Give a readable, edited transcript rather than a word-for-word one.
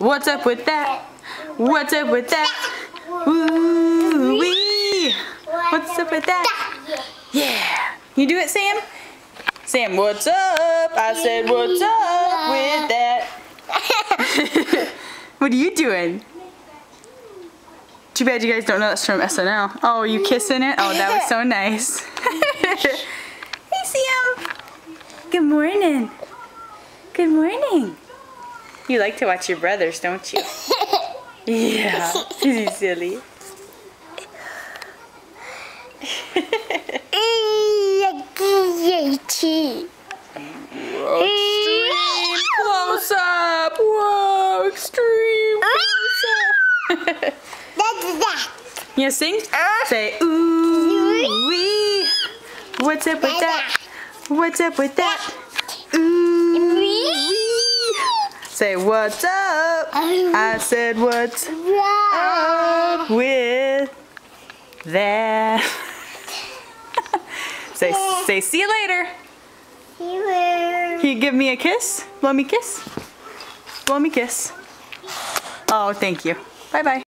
What's up with that? What's up with that? Ooh wee. What's up with that? Yeah. You do it, Sam? Sam, what's up? I said, what's up with that? What are you doing? Too bad you guys don't know that's from SNL. Oh, you kissing it? Oh, that was so nice. Hey, Sam. Good morning. Good morning. You like to watch your brothers, don't you? Yeah. Is he silly? Extreme close up. Whoa, extreme close up. You gonna sing? Say ooh wee. What's up with that? What's up with that? Ooh wee. Say what's up? I said what's up with that? Say see you later. See you later. Can you give me a kiss? Blow me a kiss? Blow me a kiss. Oh, thank you. Bye bye.